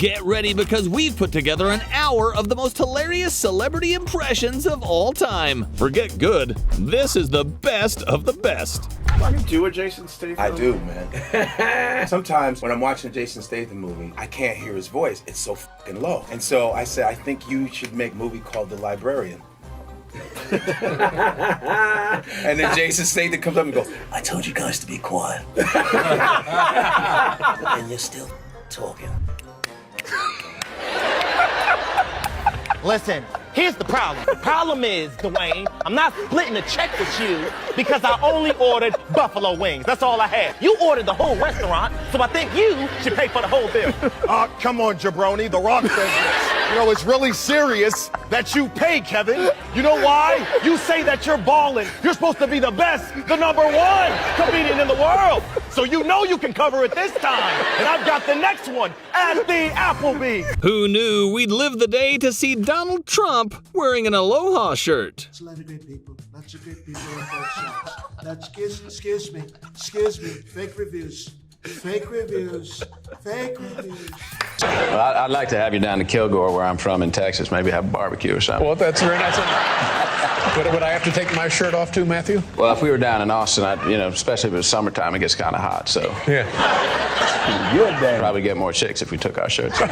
Get ready because we've put together an hour of the most hilarious celebrity impressions of all time. Forget good, this is the best of the best. You do a Jason Statham? I do, man. Sometimes when I'm watching a Jason Statham movie, I can't hear his voice. It's so fucking low. And so I said, I think you should make a movie called The Librarian. And then Jason Statham comes up and goes, I told you guys to be quiet. And you're still talking. Listen, here's the problem. The problem is, Dwayne, I'm not splitting a check with you because I only ordered buffalo wings. That's all I had. You ordered the whole restaurant, so I think you should pay for the whole bill. Come on, jabroni. The Rock says this. You know, it's really serious that you pay, Kevin. You know why? You say that you're balling. You're supposed to be the best, the #1 comedian in the world. So you know you can cover it this time. And I've got the next one at the Applebee's. Who knew we'd live the day to see Donald Trump wearing an Aloha shirt? There's a lot of great people. Lots of great people in both shops. That's, excuse me. Fake reviews. Fake reviews. Well, I'd like to have you down to Kilgore, where I'm from in Texas. Maybe have a barbecue or something. Well, that's very nice. Would I have to take my shirt off too, Matthew? Well, if we were down in Austin, especially if it was summertime, it gets kind of hot. So yeah, you'd probably get more chicks if we took our shirts off.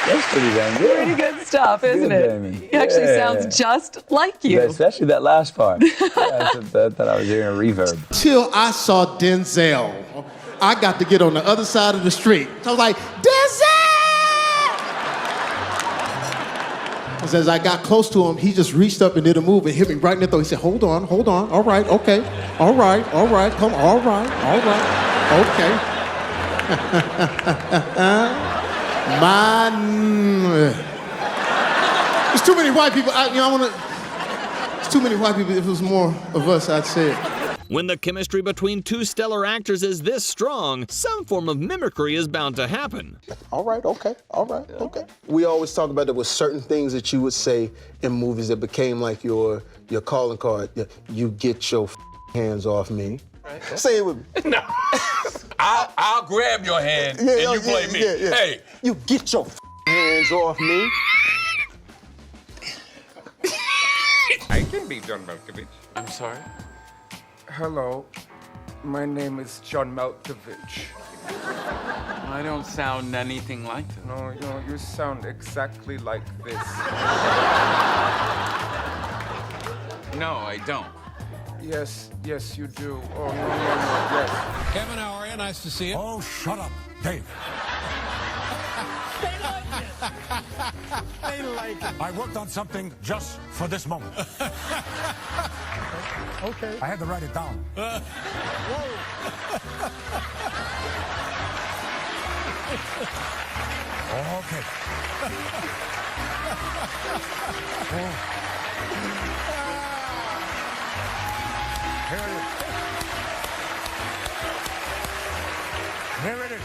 That's pretty damn good. Pretty good stuff, isn't it? Jamie. He actually sounds just like you. Yeah, especially that last part. I thought I was hearing a reverb. Till I saw Denzel, I got to get on the other side of the street. So I was like, Denzel! As I got close to him, he just reached up and did a move and hit me right in the throat. He said, hold on, all right, okay, all right, come on, all right, okay. There's too many white people. There's too many white people. If it was more of us, I'd say it. When the chemistry between two stellar actors is this strong, some form of mimicry is bound to happen. All right, okay. We always talk about there were certain things that you would say in movies that became like your calling card. You get your hands off me. Right. Say it with me. No. I'll grab your hand and you play me. Yeah. Hey. You get your hands off me. I can be John Malkovich. I'm sorry? Hello, my name is John Malkovich. I don't sound anything like that. No, you sound exactly like this. No, I don't. Yes, you do. Oh, no, yes. Kevin, how are you? Nice to see you. Oh, shut up, Dave. They like it. I worked on something just for this moment. Okay. I had to write it down. Okay. Here it is.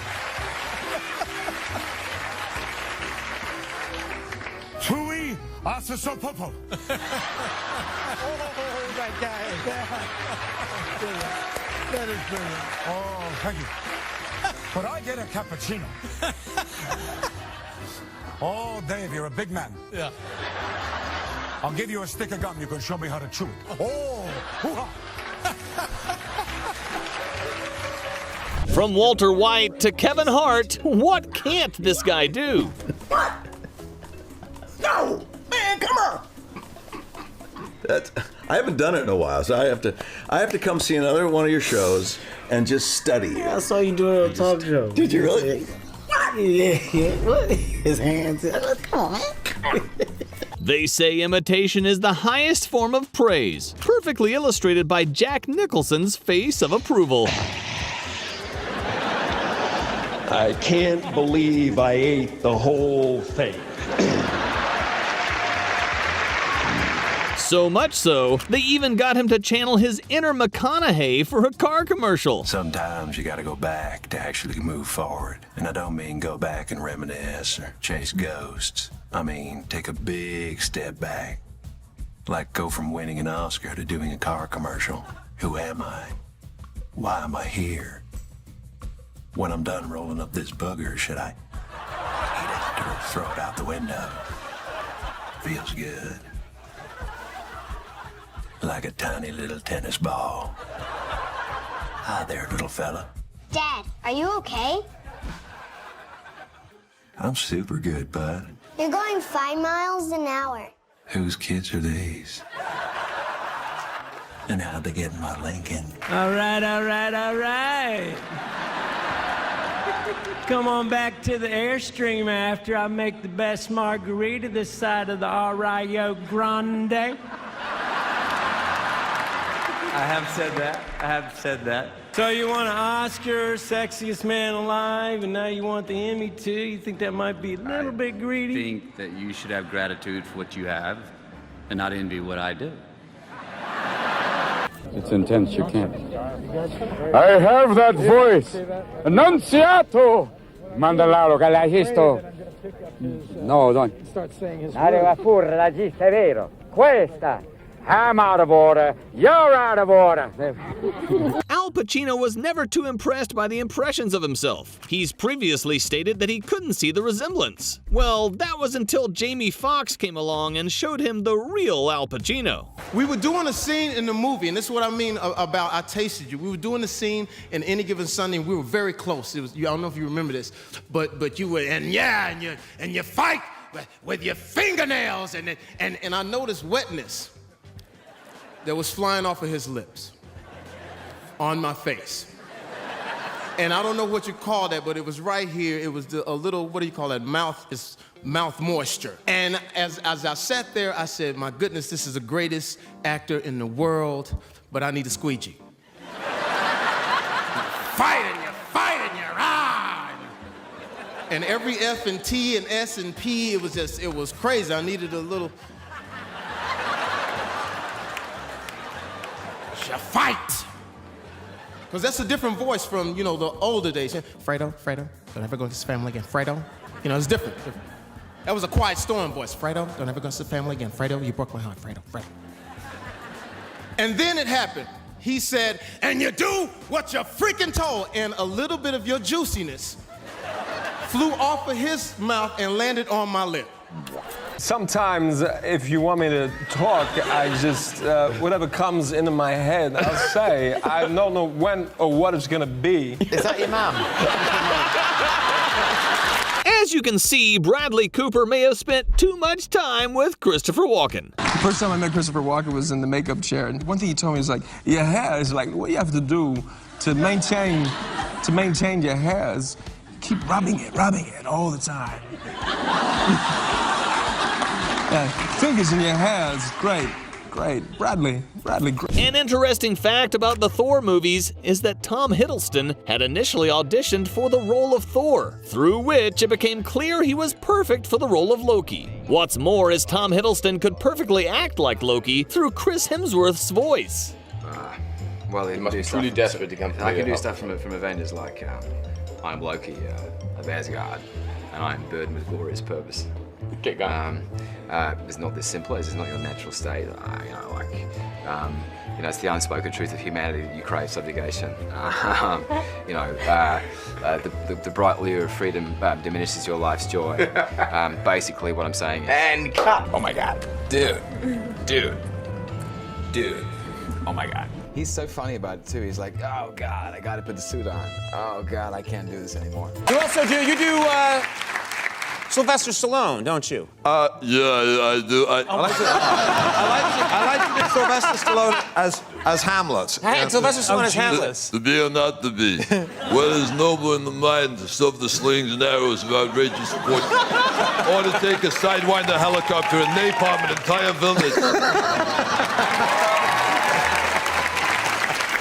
Tui Asasopopo. Oh, that guy. That is brilliant. Oh, thank you. But I get a cappuccino. Oh, Dave, you're a big man. Yeah. I'll give you a stick of gum. You can show me how to chew it. Oh, hoo-ha. From Walter White to Kevin Hart, what can't this guy do? What? No! Man, come on! I haven't done it in a while, so I have to come see another one of your shows and just study you. I saw you doing it on a talk show. Did you really? Yeah. What? His hands. Come on, man. They say imitation is the highest form of praise, perfectly illustrated by Jack Nicholson's face of approval. I can't believe I ate the whole thing. So much so, they even got him to channel his inner McConaughey for a car commercial. Sometimes you gotta go back to actually move forward. And I don't mean go back and reminisce or chase ghosts. I mean, take a big step back. Like go from winning an Oscar to doing a car commercial. Who am I? Why am I here? When I'm done rolling up this booger, should I eat it or throw it out the window? Feels good. Like a tiny little tennis ball. Hi there, little fella. Dad, are you okay? I'm super good, bud. You're going 5 miles an hour. Whose kids are these? And how'd they get in my Lincoln? All right, all right, all right. Come on back to the Airstream after I make the best margarita this side of the Rio Grande. I have said that. I have said that. So you want an Oscar, sexiest man alive, and now you want the Emmy too? You think that might be a little bit greedy? I think that you should have gratitude for what you have and not envy what I do. It's intense, you can't. I have that voice. Annunziato! Mandalaro, galagisto. No, don't. Arriva pure la gista, è vero. Questa. I'm out of order. You're out of order. Al Pacino was never too impressed by the impressions of himself. He's previously stated that he couldn't see the resemblance. Well, that was until Jamie Foxx came along and showed him the real Al Pacino. We were doing a scene in the movie, and this is what I mean about I Tasted You. We were doing the scene in Any Given Sunday, and we were very close. It was, I don't know if you remember this, but you were, and you fight with your fingernails, and I noticed wetness that was flying off of his lips on my face. And I don't know what you call that, but it was right here. It was a little, what do you call that? Mouth moisture. And as I sat there, I said, my goodness, this is the greatest actor in the world, but I need a squeegee. You're on. And every F and T and S and P, it was crazy. I needed a little. Fight! Because that's a different voice from, the older days. Fredo, don't ever go to this family again. Fredo, it's different. That was a Quiet Storm voice. Fredo, don't ever go to this family again. Fredo, you broke my heart. Fredo. And then it happened. He said, and you do what you're freaking told. And a little bit of your juiciness flew off of his mouth and landed on my lip. Sometimes, if you want me to talk, I just, whatever comes into my head, I'll say. I don't know when or what it's gonna be. Is that your mom? As you can see, Bradley Cooper may have spent too much time with Christopher Walken. The first time I met Christopher Walken was in the makeup chair, and one thing he told me was like, your hair is like, what you have to do to maintain your hair is keep rubbing it all the time. Fingers in your hair is great. Bradley, great. An interesting fact about the Thor movies is that Tom Hiddleston had initially auditioned for the role of Thor, through which it became clear he was perfect for the role of Loki. What's more is Tom Hiddleston could perfectly act like Loki through Chris Hemsworth's voice. Well, he must be truly desperate to come for I can do stuff from Avengers like I'm Loki, Asgard, and I'm burdened with glorious purpose. Get going. It's not this simple. It's not your natural state. It's the unspoken truth of humanity that you crave subjugation. The bright lure of freedom diminishes your life's joy. Basically, what I'm saying is. And cut. Oh my God, dude. Oh my God. He's so funny about it too. He's like, oh God, I gotta put the suit on. Oh God, I can't do this anymore. You do Sylvester Stallone, don't you? Yeah, I do. I like to do Sylvester Stallone as Hamlet. Sylvester Stallone as Hamlet. To be or not to be. What is noble in the mind to stuff the slings and arrows of outrageous sport, or to take a sidewinder helicopter and napalm an entire village.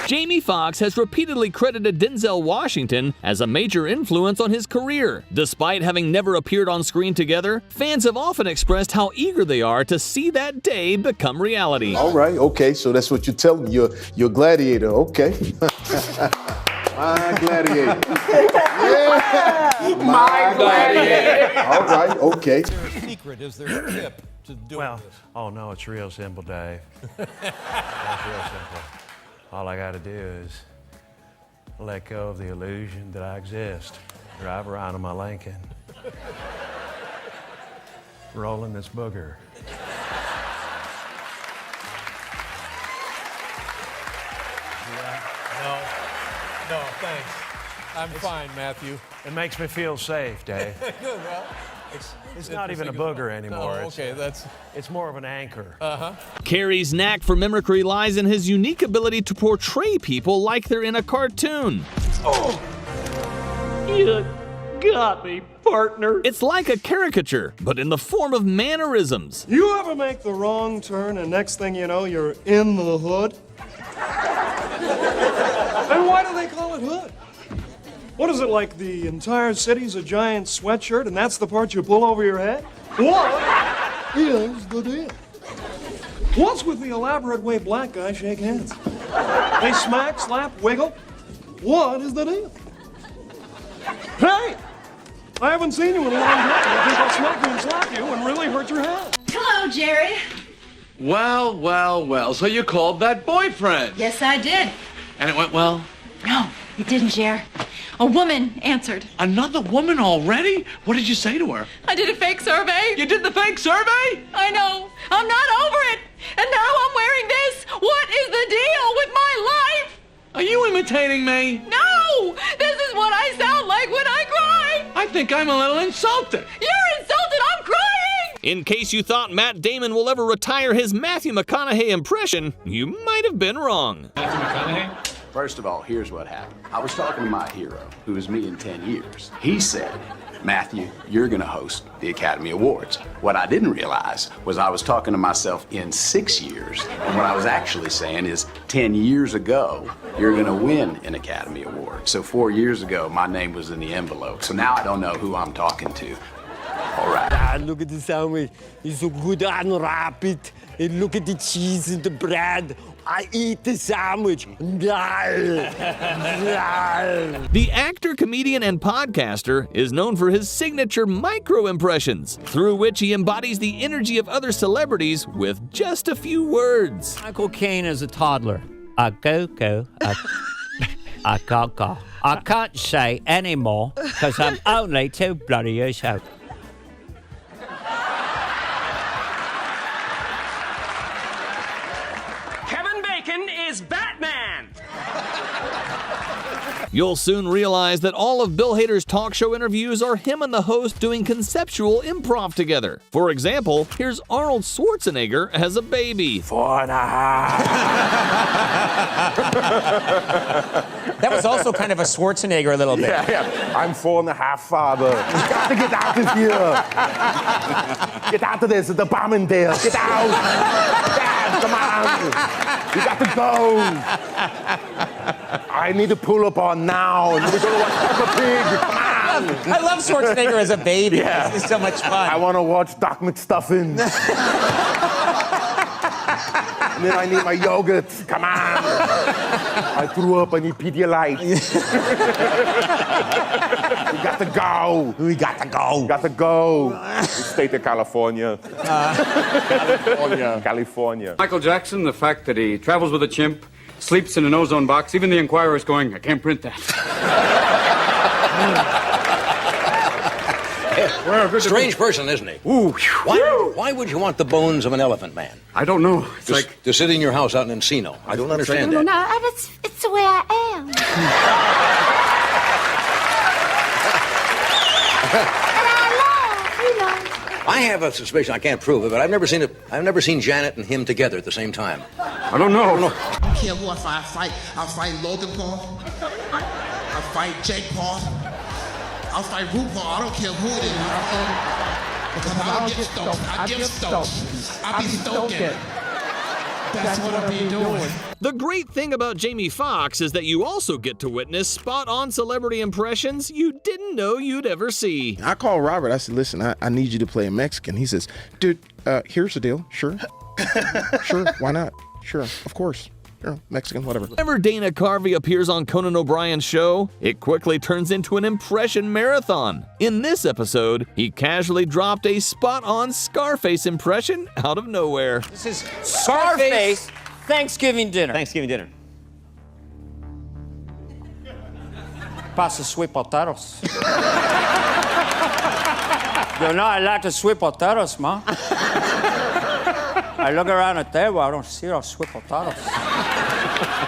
Jamie Foxx has repeatedly credited Denzel Washington as a major influence on his career. Despite having never appeared on screen together, fans have often expressed how eager they are to see that day become reality. All right, okay, so that's what you're telling me. You're a gladiator, okay. My gladiator. Yeah. My gladiator. All right, okay. Is there a secret? Is there a tip to doing this? Oh no, it's real simple, Dave. It's real simple. All I gotta do is Let go of the illusion that I exist. Drive around in my Lincoln. Rolling this booger. No, thanks. I'm fine, Matthew. It makes me feel safe, Dave. Good, well. It's not even a booger anymore. Oh, okay, it's more of an anchor. Carrey's knack for mimicry lies in his unique ability to portray people like they're in a cartoon. Oh! You got me, partner. It's like a caricature, but in the form of mannerisms. You ever make the wrong turn and next thing you know, you're in the hood? And why do they call it hood? What is it, like the entire city's a giant sweatshirt and that's the part you pull over your head? What is the deal? What's with the elaborate way black guys shake hands? They smack, slap, wiggle. What is the deal? Hey! I haven't seen you in a long time. I think I'll smack you and slap you and really hurt your head. Hello, Jerry. Well, well, well. So you called that boyfriend? Yes, I did. And it went well? No, it didn't, Jer. A woman answered. Another woman already? What did you say to her? I did a fake survey. You did the fake survey? I know. I'm not over it. And now I'm wearing this. What is the deal with my life? Are you imitating me? No! This is what I sound like when I cry. I think I'm a little insulted. You're insulted. I'm crying. In case you thought Matt Damon will ever retire his Matthew McConaughey impression, you might have been wrong. Matthew McConaughey? First of all, here's what happened. I was talking to my hero, who is me in 10 years. He said, Matthew, you're gonna host the Academy Awards. What I didn't realize was I was talking to myself in 6 years, and what I was actually saying is 10 years ago, you're gonna win an Academy Award. So 4 years ago, my name was in the envelope. So now I don't know who I'm talking to. All right. Ah, look at the sandwich. It's so good and rapid. And look at the cheese and the bread. I eat the sandwich. The actor, comedian, and podcaster is known for his signature micro-impressions, through which he embodies the energy of other celebrities with just a few words. Michael Caine as a toddler. A go-go, a go-go. I can't say anymore because I'm only 2 bloody years old. Is Batman! You'll soon realize that all of Bill Hader's talk show interviews are him and the host doing conceptual improv together. For example, here's Arnold Schwarzenegger as a baby. 4.5. That was also kind of a Schwarzenegger a little bit. Yeah. I'm 4.5, father. You got to get out of here. Get out of this. The bomb in there. Get out. Dad, come on. You got to go. I need to pull up on now. We're going to watch Peppa Pig. Come on. I love Schwarzenegger as a baby. Yeah. This is so much fun. I want to watch Doc McStuffins. And then I need my yogurt. Come on. I threw up. I need Pedialyte. We got to go. We got to go. Got to go. The state of California. California. Michael Jackson, the fact that he travels with a chimp, sleeps in an ozone box, even the Enquirer is going, I can't print that. Strange person, isn't he? Ooh. Why would you want the bones of an elephant man? I don't know. It's like to sit in your house out in Encino. I don't understand that. No, it's the way I am. I have a suspicion. I can't prove it, but I've never seen Janet and him together at the same time. I don't know. I don't care who I fight. I'll fight Logan Paul. I'll fight Jake Paul. I'll fight RuPaul. I don't care who it is. Because I'll get stoked. I get stoked. I'll be stoking. That's what I'll be doing. The great thing about Jamie Foxx is that you also get to witness spot-on celebrity impressions you didn't know you'd ever see. I called Robert. I said, listen, I need you to play a Mexican. He says, dude, here's the deal. Sure. Sure. Why not? Sure. Of course. Sure. Mexican, whatever. Whenever Dana Carvey appears on Conan O'Brien's show, it quickly turns into an impression marathon. In this episode, he casually dropped a spot-on Scarface impression out of nowhere. This is Scarface Thanksgiving dinner. Thanksgiving dinner. pass the sweet potatoes. You know, I like the sweet potatoes, man. I look around the table, I don't see those sweet potatoes.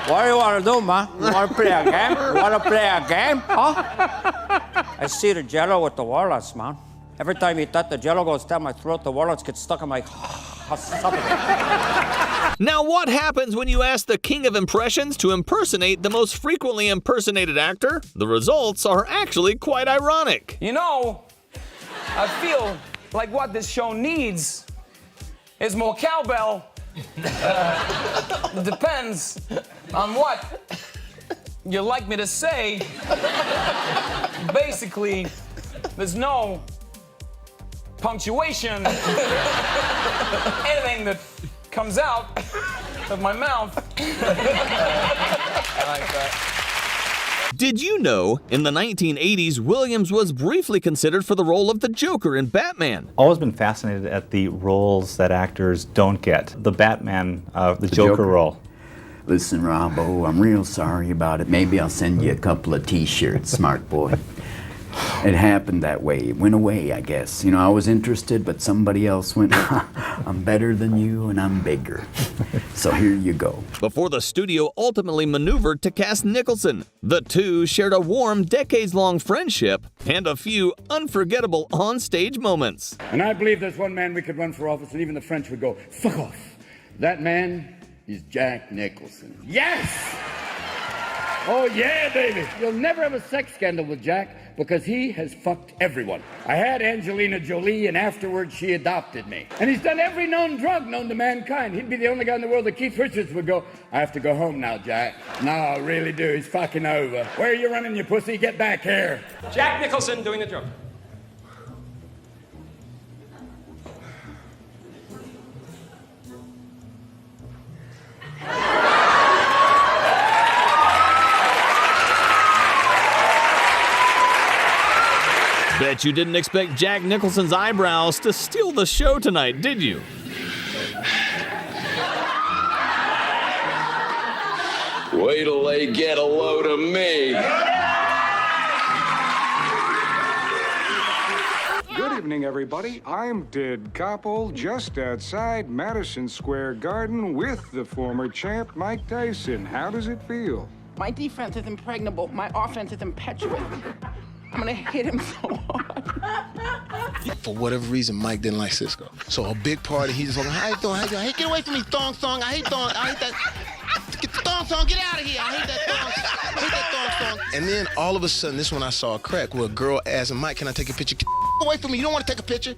What do you want to do, man? You want to play a game? You want to play a game, huh? I see the jello with the walnuts, man. Every time you touch the jello goes down my throat, the walnuts get stuck in my esophagus. Now, what happens when you ask the king of impressions to impersonate the most frequently impersonated actor? The results are actually quite ironic. You know, I feel like what this show needs is more cowbell. Depends on what you like me to say. Basically, there's no punctuation. Anything that comes out of my mouth. I like that. Did you know, in the 1980s, Williams was briefly considered for the role of the Joker in Batman? Always been fascinated at the roles that actors don't get. The Batman, the Joker role. Listen, Robbo, I'm real sorry about it. Maybe I'll send you a couple of T-shirts, smart boy. It happened that way. It went away, I guess. You know, I was interested, but somebody else went, I'm better than you and I'm bigger. So here you go. Before the studio ultimately maneuvered to cast Nicholson, the two shared a warm, decades-long friendship and a few unforgettable on-stage moments. And I believe there's one man we could run for office and even the French would go, fuck off. That man is Jack Nicholson. Yes! Oh yeah, baby. You'll never have a sex scandal with Jack because he has fucked everyone. I had Angelina Jolie and afterwards she adopted me. And he's done every known drug known to mankind. He'd be the only guy in the world that Keith Richards would go, I have to go home now, Jack. No, I really do. He's fucking over. Where are you running, you pussy? Get back here. Jack Nicholson doing the joke. Bet you didn't expect Jack Nicholson's eyebrows to steal the show tonight, did you? Wait till they get a load of me. Good evening, everybody. I'm Dicaprio, just outside Madison Square Garden with the former champ, Mike Tyson. How does it feel? My defense is impregnable. My offense is impetuous. I'm gonna hit him so hard. For whatever reason, Mike didn't like Cisco. So a big party, he just like, how you doing? How you doing? Hey, get away from me, thong song. I hate thong. I hate that. Get the thong song. Get out of here. I hate that thong. I hate that thong song. And then all of a sudden, this one I saw a crack where a girl asked him, Mike, can I take a picture? Get away from me. You don't want to take a picture.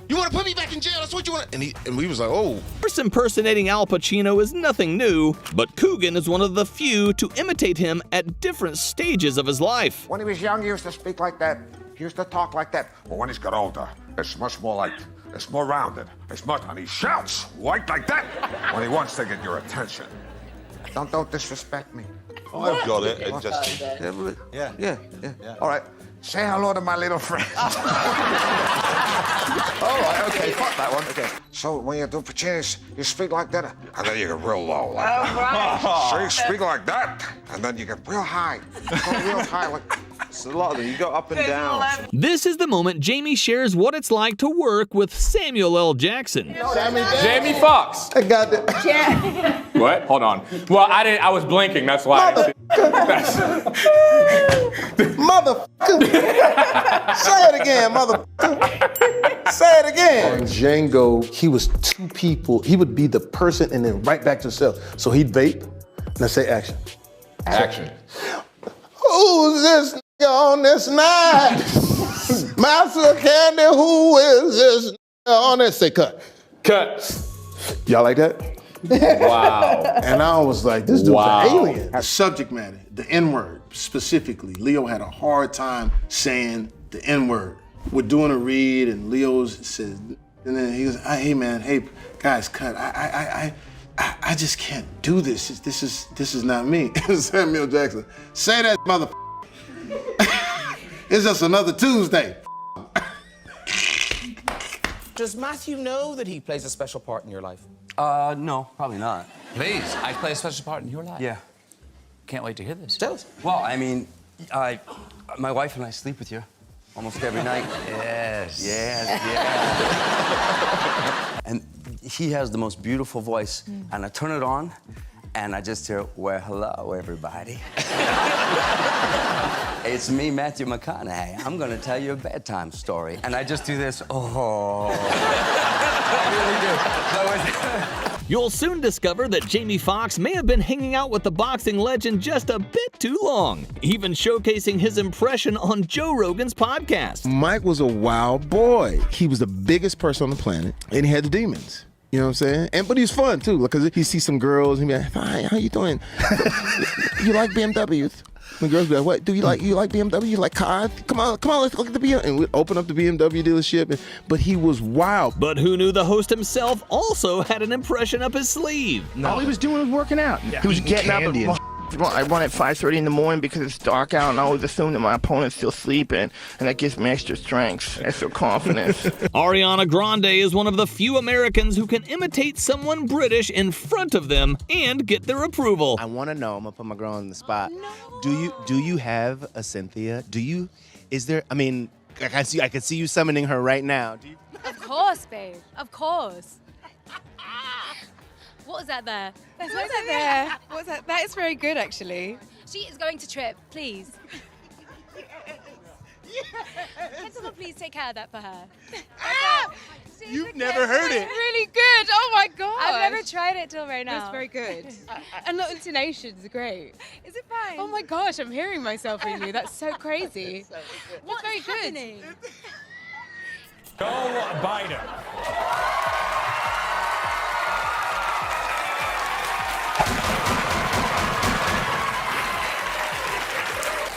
You want to put me back in jail? That's what you want. And we was like, oh. First, impersonating Al Pacino is nothing new, but Coogan is one of the few to imitate him at different stages of his life. When he was young, he used to speak like that. He used to talk like that. But when he's got older, it's much more like, it's more rounded. It's much, and he shouts like that when he wants to get your attention. Don't disrespect me. Oh, I've got it. It just, Yeah. All right. Say hello to my little friend. All right, okay, fuck that one. Okay. So when you do Puccini's, you speak like that, and then you get real low. Like that. So you speak like that, and then you get real high. Go real high, like. It's a lot of them. You go up and down. This is the moment Jamie shares what it's like to work with Samuel L. Jackson. Jamie Foxx. I got that. What? Hold on. Well, I was blinking. That's why. Motherfucker. Say it again, motherfucker. Say it again. On Django, he was two people. He would be the person and then right back to himself. So he'd vape. Now say action. Action. Who's this on this night? Master Candy, who is this on this? Say cut. Cut. Y'all like that? Wow. And I was like, this dude's an alien. Subject matter, the N-word specifically. Leo had a hard time saying the N-word. We're doing a read and Leo says, and then he goes, hey man, hey guys, cut. I just can't do this. This is not me. Samuel Jackson, say that mother. It's just another Tuesday. Does Matthew know that he plays a special part in your life? No, probably not. Please, I play a special part in your life. Yeah. Can't wait to hear this. Tell us. Well, I mean, My wife and I sleep with you almost every night. Yes. Yes. And he has the most beautiful voice, and I turn it on, and I just hear, well, hello, everybody. It's me, Matthew McConaughey. I'm gonna tell you a bedtime story. And I just do this, oh. I really do. You'll soon discover that Jamie Foxx may have been hanging out with the boxing legend just a bit too long, even showcasing his impression on Joe Rogan's podcast. Mike was a wild boy. He was the biggest person on the planet, and he had the demons. You know what I'm saying? But he's fun too, because he sees some girls and he be like, "Hi, how you doing? You like BMWs?" The girls be like, "What? Do you like BMW? You like cars? Come on, let's look at the BMW." And we open up the BMW dealership. But he was wild. But who knew the host himself also had an impression up his sleeve? No. All he was doing was working out. Yeah, he was getting up and I run at 5:30 in the morning because it's dark out, and I always assume that my opponent's still sleeping, and that gives me extra strength, extra confidence. Ariana Grande is one of the few Americans who can imitate someone British in front of them and get their approval. I want to know. I'm gonna put my girl on the spot. No. Do you have a Cynthia? Is there? I mean, I can see you summoning her right now. Do you? Of course, babe. Of course. What was that there? What was that there? What's that? That is very good, actually. She is going to trip, please. Can someone please take care of that for her? You've never heard it. Really good. Oh my god. I've never tried it till right now. It's very good. And the intonations are great. Is it fine? Oh my gosh, I'm hearing myself in you. That's so crazy. What's very happening? Joe Biden.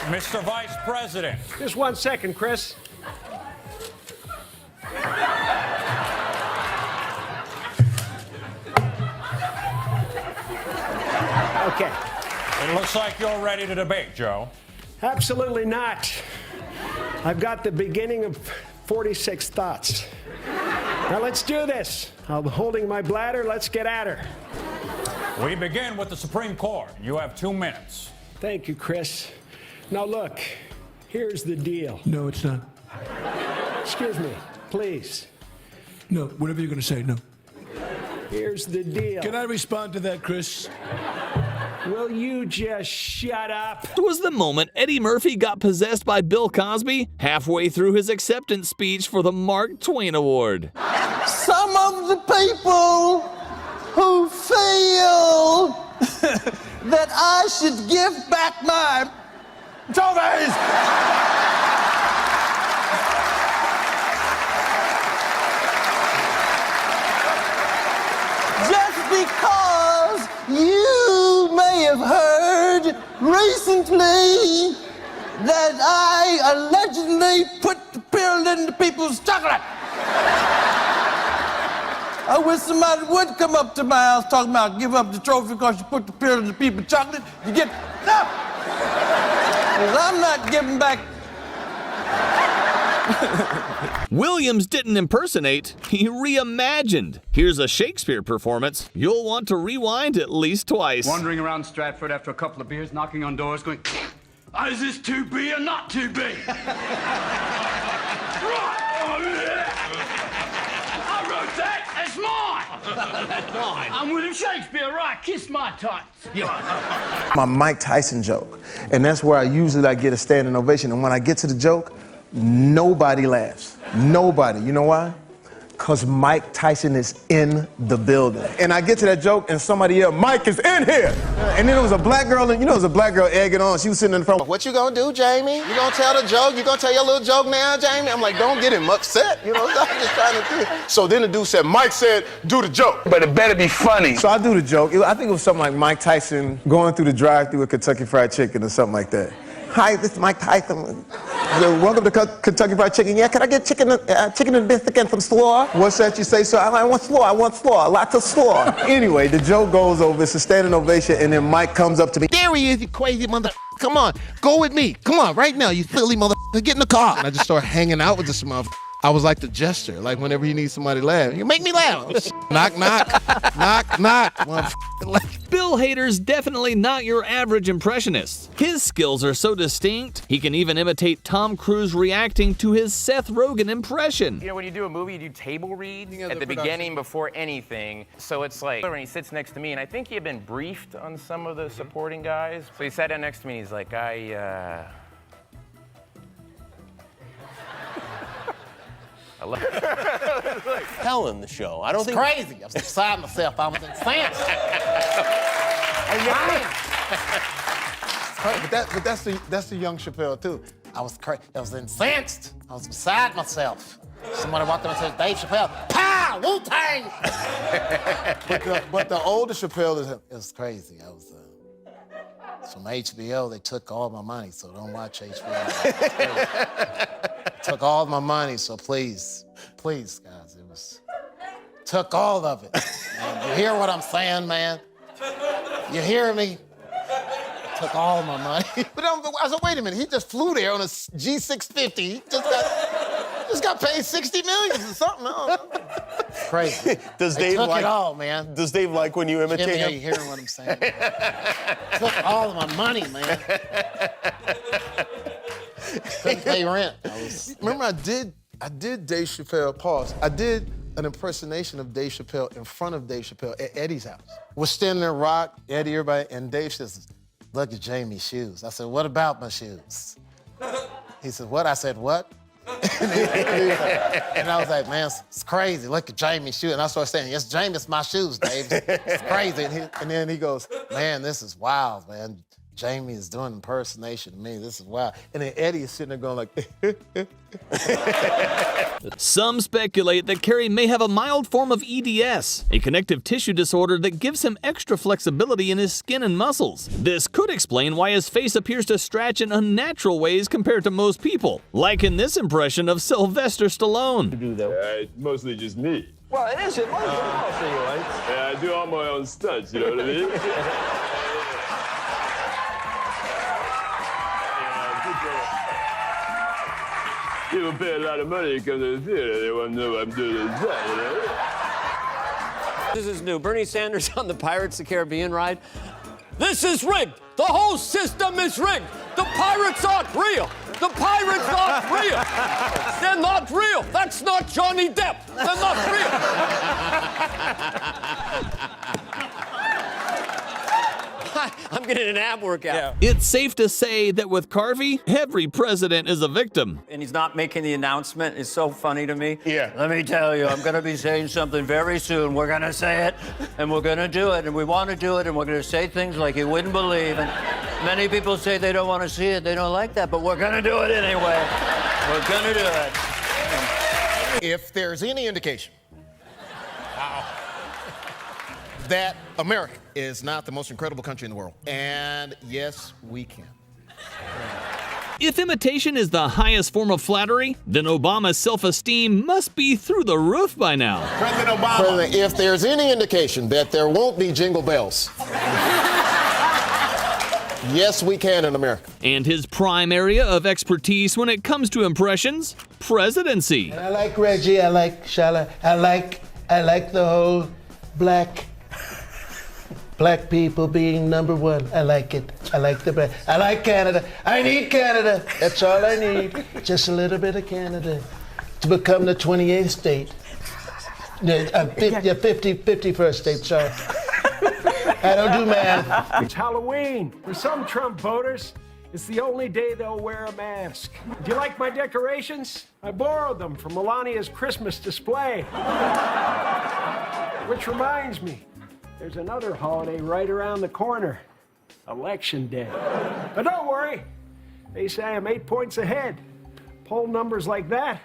Mr. Vice President. Just 1 second, Chris. Okay. It looks like you're ready to debate, Joe. Absolutely not. I've got the beginning of 46 thoughts. Now let's do this. I'm holding my bladder. Let's get at her. We begin with the Supreme Court. You have 2 minutes. Thank you, Chris. Now look, here's the deal. No, it's not. Excuse me, please. No, whatever you're going to say, no. Here's the deal. Can I respond to that, Chris? Will you just shut up? It was the moment Eddie Murphy got possessed by Bill Cosby halfway through his acceptance speech for the Mark Twain Award. Some of the people who feel that I should give back my trophies. Just because you may have heard recently that I allegedly put the pill into people's chocolate. I wish somebody would come up to my house talking about give up the trophy because you put the pill into people's chocolate. You get up. Because I'm not giving back. Williams didn't impersonate, he reimagined. Here's a Shakespeare performance you'll want to rewind at least twice. Wandering around Stratford after a couple of beers, knocking on doors, going, is this 2B or not 2B? I wrote that. It's mine. That's mine. I'm William Shakespeare, right? Kiss my tights. My Mike Tyson joke. And that's where I usually get a standing ovation. And when I get to the joke, nobody laughs. Nobody. You know why? Because Mike Tyson is in the building. And I get to that joke and somebody yelled, Mike is in here! And then it was a black girl, and you know it was a black girl egging on. She was sitting in the front. What you gonna do, Jamie? You gonna tell the joke? You gonna tell your little joke now, Jamie? I'm like, don't get him upset. You know, I'm just trying to think. So then the dude said, Mike said, do the joke. But it better be funny. So I do the joke. I think it was something like Mike Tyson going through the drive-thru with Kentucky Fried Chicken or something like that. Hi, this is Mike Tyson. Welcome to Kentucky Fried Chicken. Yeah, can I get chicken and biscuit and some slaw? What's that you say, sir? I want slaw, lots of slaw. Anyway, the joke goes over, it's a standing ovation, and then Mike comes up to me. There he is, you crazy mother. Come on, go with me. Come on, right now, you silly mother. Get in the car. And I just started hanging out with this mother. I was like the jester, like whenever he needs somebody to laugh. You make me laugh. Knock, knock, knock, knock. Bill Bill Hader's definitely not your average impressionist. His skills are so distinct, he can even imitate Tom Cruise reacting to his Seth Rogen impression. You know, when you do a movie, you do table reads at the beginning before anything. So it's like when he sits next to me, and I think he had been briefed on some of the supporting guys. So he sat down next to me and he's like, I love Hell in the show. I don't It's think crazy. I was beside myself. I was incensed. But that's the young Chappelle too. I was incensed. I was beside myself. Somebody walked up and said, Dave Chappelle, pow, Wu-Tang! but the older Chappelle is crazy. I was from HBO. They took all my money, so don't watch HBO. Took all my money, so please, guys, took all of it. Man, you hear what I'm saying, man? You hear me? Took all my money. But I said, wait a minute, he just flew there on a G650. He just got paid $60 million or something. I don't know. Crazy. Does They Dave took like it all, man. Does Dave like when you imitate Jimmy, him? are you hearing what I'm saying? Took all of my money, man. Couldn't pay rent. Remember, I did Dave Chappelle, pause. I did an impersonation of Dave Chappelle in front of Dave Chappelle at Eddie's house. We're standing there, Rock, Eddie, everybody, and Dave says, look at Jamie's shoes. I said, what about my shoes? He said, what? I said, what? And I was like, man, it's crazy. Look at Jamie's shoes. And I started saying, yes, Jamie's my shoes, Dave. It's crazy. And then he goes, man, this is wild, man. Jamie is doing impersonation of me. This is wild. And then Eddie is sitting there going like, Some speculate that Carrey may have a mild form of EDS, a connective tissue disorder that gives him extra flexibility in his skin and muscles. This could explain why his face appears to stretch in unnatural ways compared to most people, like in this impression of Sylvester Stallone. It's mostly just me. Well, it is. It was Yeah, I do all my own stunts, you know what I mean? People pay a lot of money to come to the theater. They want to know what I'm doing inside, you know? This is new. Bernie Sanders on the Pirates of the Caribbean ride. This is rigged. The whole system is rigged. The pirates aren't real. The pirates aren't real. They're not real. That's not Johnny Depp. They're not real. I'm getting an ab workout. Yeah. It's safe to say that with Carvey, every president is a victim. And he's not making the announcement. It's so funny to me. Yeah. Let me tell you, I'm going to be saying something very soon. We're going to say it, and we're going to do it, and we want to do it, and we're going to say things like you wouldn't believe. And many people say they don't want to see it. They don't like that, but we're going to do it anyway. We're going to do it. If there's any indication that America is not the most incredible country in the world, and yes, we can. If imitation is the highest form of flattery, then Obama's self-esteem must be through the roof by now. President Obama. President, if there's any indication that there won't be jingle bells, yes, we can in America. And his prime area of expertise when it comes to impressions, presidency. And I like Reggie, I like Shala, I like the whole black people being number one. I like it. I like I like Canada. I need Canada. That's all I need. Just a little bit of Canada to become the 28th state. 51st state, sorry. I don't do math. It's Halloween. For some Trump voters, it's the only day they'll wear a mask. Do you like my decorations? I borrowed them from Melania's Christmas display. Which reminds me, there's another holiday right around the corner, Election Day. But don't worry, they say I'm 8 points ahead. Poll numbers like that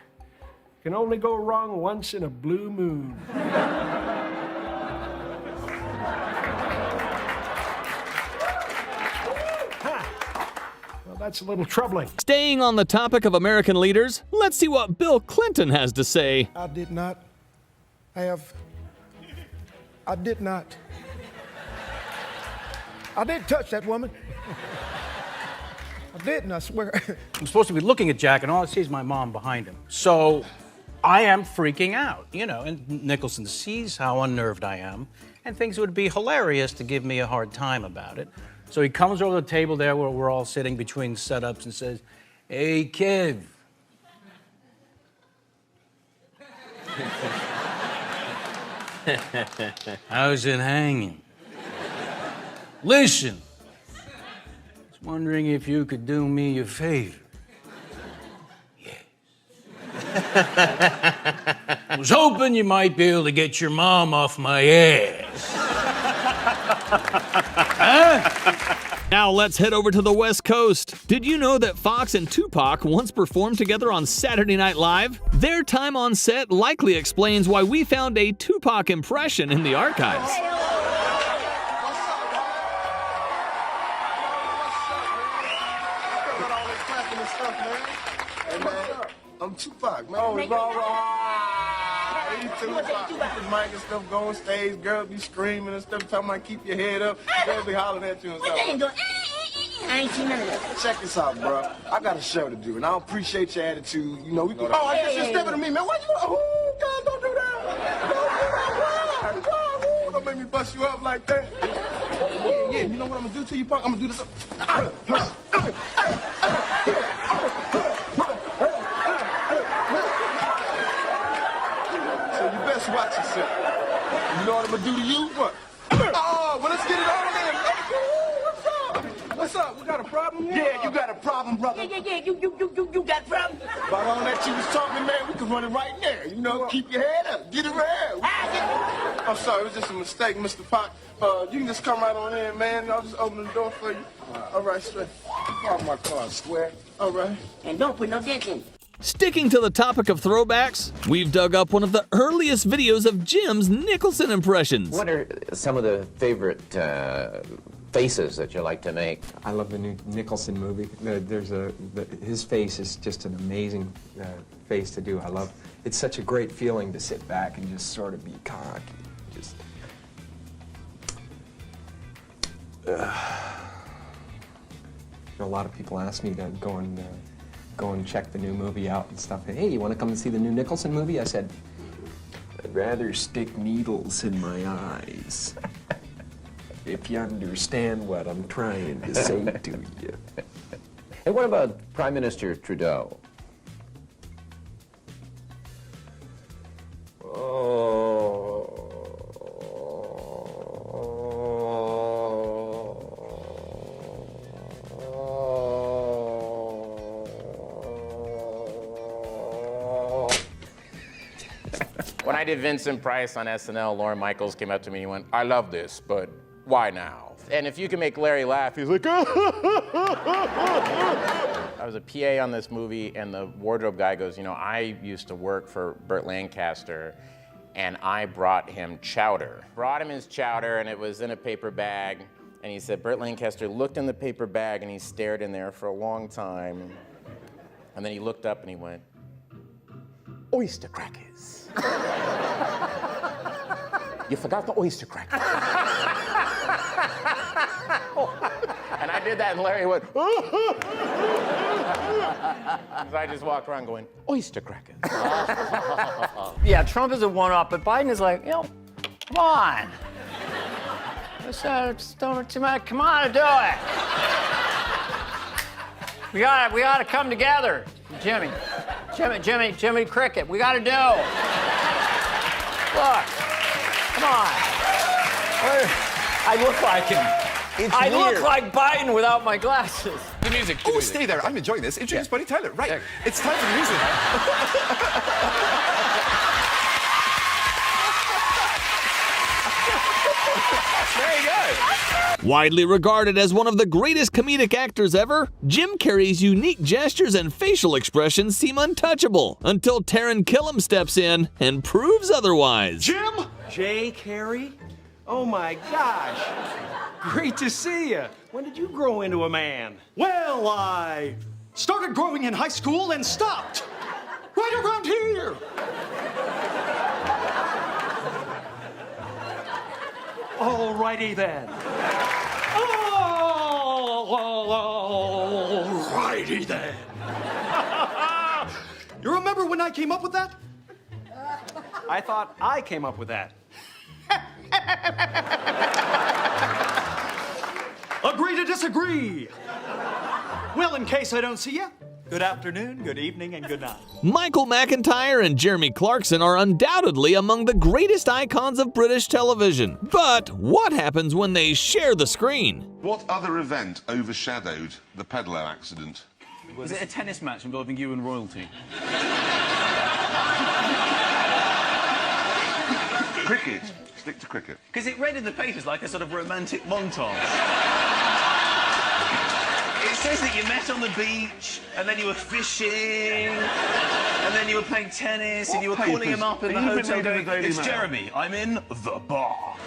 can only go wrong once in a blue moon. Well, that's a little troubling. Staying on the topic of American leaders, let's see what Bill Clinton has to say. I did not touch that woman. I didn't, I swear. I'm supposed to be looking at Jack, and all I see is my mom behind him. So I am freaking out, you know, and Nicholson sees how unnerved I am, and thinks it would be hilarious to give me a hard time about it. So he comes over the table there where we're all sitting between setups and says, "Hey, Kev." "How's it hanging? Listen, I was wondering if you could do me a favor." "Yes." "I was hoping you might be able to get your mom off my ass." "Huh?" Now let's head over to the West Coast. Did you know that Foxx and Tupac once performed together on Saturday Night Live? Their time on set likely explains why we found a Tupac impression in the archives. I'm Tupac, man. Oh, it's all right. You Tupac. Keep the mic and stuff going stage. Girls be screaming and stuff, talking about keep your head up. Girls be hollering at you and stuff. I ain't seen none of that. Check this out, bro. I got a show to do, and I appreciate your attitude. You know, we can... Oh, I guess you're stepping to me, man. Why you... Oh, God, don't do that. Don't do that. Don't make me bust you up like that. Yeah. You know what I'm going to do to you, punk? I'm going to do this. Watch yourself. You know what I'm gonna do to you? What? Oh, well, let's get it on in. What's up? We got a problem here? Yeah, you got a problem, brother. Yeah. You got a problem. About all that you was talking, man, we can run it right there. You know, keep your head up. Get it right. I'm sorry, it was just a mistake, Mr. Fox. You can just come right on in, man. I'll just open the door for you. All right, straight. Park my car square. All right. And don't put no dent in it. Sticking to the topic of throwbacks, we've dug up one of the earliest videos of Jim's Nicholson impressions. What are some of the favorite faces that you like to make? I love the new Nicholson movie. His face is just an amazing face to do. It's such a great feeling to sit back and just sort of be cocky. Just. A lot of people ask me to go and check the new movie out and stuff. Hey, you want to come and see the new Nicholson movie? I said, I'd rather stick needles in my eyes. If you understand what I'm trying to say to you. And what about Prime Minister Trudeau? When I did Vincent Price on SNL, Lorne Michaels came up to me and he went, "I love this, but why now?" And if you can make Larry laugh, he's like, I was a PA on this movie, and the wardrobe guy goes, I used to work for Burt Lancaster, and I brought him chowder. Brought him his chowder, and it was in a paper bag, and he said, Burt Lancaster looked in the paper bag, and he stared in there for a long time, and then he looked up and he went, "Oyster crackers." You forgot the oyster cracker. And I did that, and Larry went, So I just walked around going, oyster crackers. Yeah, Trump is a one-off, but Biden is like, come on. Come on and do it. We gotta come together. Jimmy Cricket, we gotta do. Look, come on. I look like him. I look like Biden without my glasses. The music. Oh, stay there. I'm enjoying this. Introduce Buddy Tyler. Right. Yeah. It's time for the music. Very good. Widely regarded as one of the greatest comedic actors ever, Jim Carrey's unique gestures and facial expressions seem untouchable until Taron Killam steps in and proves otherwise. Jim? Jay Carrey? Oh my gosh. Great to see you. When did you grow into a man? Well, I started growing in high school and stopped. Right around here. Alrighty then. Alrighty then. You remember when I came up with that? I thought I came up with that. Agree to disagree. Well, in case I don't see you, good afternoon, good evening, and good night. Michael McIntyre and Jeremy Clarkson are undoubtedly among the greatest icons of British television. But what happens when they share the screen? What other event overshadowed the Pedalo accident? Was it a tennis match involving you and royalty? Cricket. Stick to cricket. Because it read in the papers like a sort of romantic montage. It says that you met on the beach, and then you were fishing, and then you were playing tennis, and you were calling him up in the hotel going, "It's Jeremy, I'm in the bar."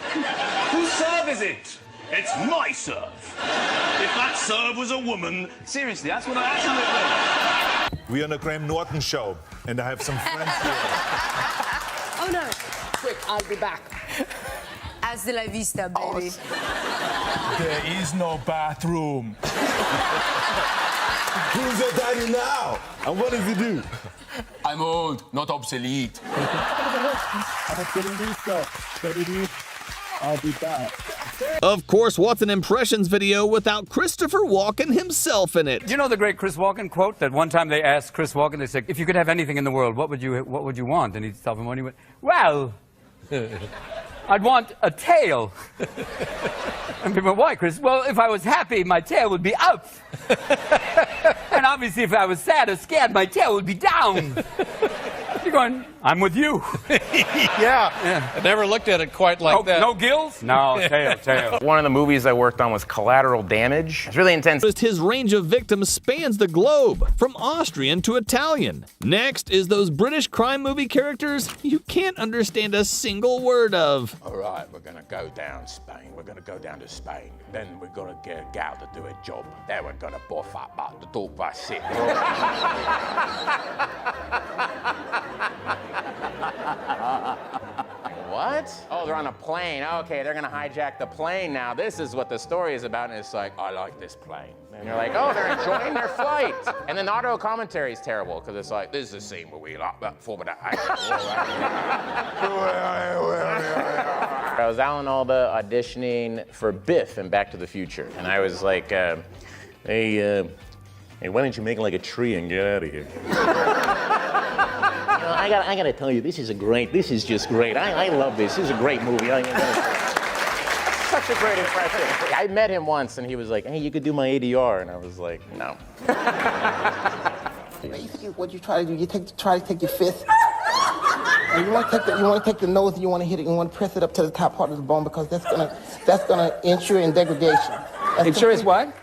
Whose serve is it? It's my serve. If that serve was a woman... Seriously, that's what I actually read. We're on a Graham Norton show, and I have some friends here. Oh no. Quick, I'll be back. Hasta la vista, baby. There is no bathroom. Who's your daddy now? And what does he do? I'm old, not obsolete. I'll be back. Of course, what's an Impressions video without Christopher Walken himself in it? You know the great Chris Walken quote that one time they asked Chris Walken, they said, if you could have anything in the world, what would you want? And he'd tell them when he went, well, I'd want a tail. And people went, why, Chris? Well, if I was happy, my tail would be up. And obviously, if I was sad or scared, my tail would be down. You're going, I'm with you. Yeah. I never looked at it quite like that. No gills? No, tail. One of the movies I worked on was Collateral Damage. It's really intense. His range of victims spans the globe, from Austrian to Italian. Next is those British crime movie characters you can't understand a single word of. All right, we're gonna go down Spain. We're gonna go down to Spain. Then we're gonna get a gal to do a job. Then we're gonna buff up the dog by six. What? Oh, they're on a plane. Okay, they're gonna hijack the plane now. This is what the story is about, and it's like, I like this plane. And you're like, oh, they're enjoying their flight. And then the auto commentary is terrible, because it's like, this is a scene where we lock that forward. I was out on all the auditioning for Biff in Back to the Future, and I was like, hey, why don't you make like a tree and get out of here? I gotta tell you, this is just great. I love this. This is a great movie. Such a great impression. I met him once, and he was like, hey, you could do my ADR. And I was like, no. Basically, what you try to do, you try to take your fist, and you want to take the nose, and you want to hit it, and you want to press it up to the top part of the bone, because that's gonna ensure in degradation. Ensures what?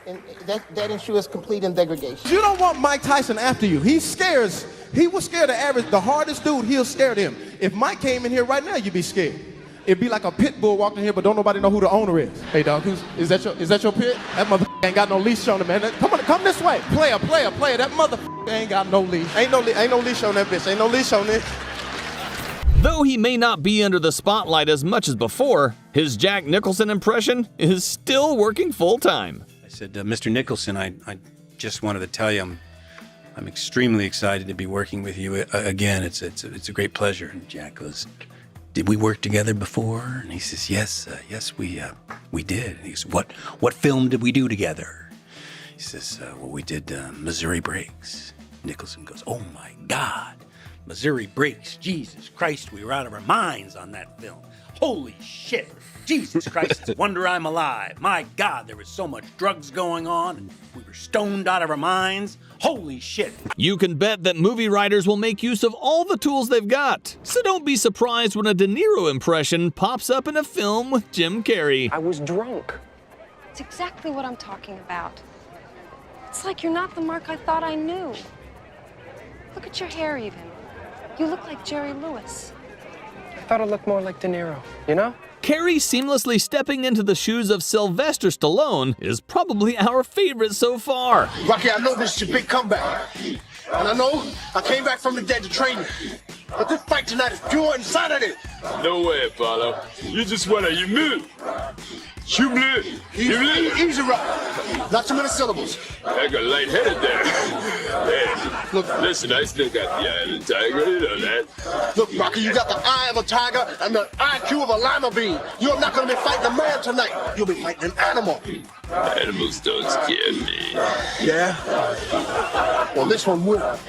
That ensures complete in degradation. You don't want Mike Tyson after you. He will scare the hardest dude, he'll scare them. If Mike came in here right now, you'd be scared. It'd be like a pit bull walking here, but don't nobody know who the owner is. Hey dog, is that your pit? That motherfucker ain't got no leash on him, man. Come this way. Player. That motherfucker ain't got no leash. Ain't no leash on that bitch. Ain't no leash on this. Though he may not be under the spotlight as much as before, his Jack Nicholson impression is still working full-time. I said, Mr. Nicholson, I just wanted to tell you I'm extremely excited to be working with you again. It's a great pleasure. And Jack goes, did we work together before? And he says, yes, we did. And he says, what film did we do together? He says, well, we did Missouri Breaks. Nicholson goes, oh my God. Missouri Breaks, Jesus Christ, we were out of our minds on that film. Holy shit, Jesus Christ, it's a wonder I'm alive. My God, there was so much drugs going on, and we were stoned out of our minds. Holy shit. You can bet that movie writers will make use of all the tools they've got. So don't be surprised when a De Niro impression pops up in a film with Jim Carrey. I was drunk. It's exactly what I'm talking about. It's like you're not the Mark I thought I knew. Look at your hair even. You look like Jerry Lewis. I thought I looked more like De Niro, you know? Carrey seamlessly stepping into the shoes of Sylvester Stallone is probably our favorite so far. Rocky, I know this is your big comeback. And I know I came back from the dead to train you. But this fight tonight is pure insanity. No way, Apollo. You just want to move. Easy, not too many syllables. I got lightheaded there. Hey, look, listen, I still got the eye of the tiger, you know that. Look, Rocky, you got the eye of a tiger and the IQ of a lima bean. You're not going to be fighting a man tonight. You'll be fighting an animal. Animals don't scare me. Yeah? Well, this one will.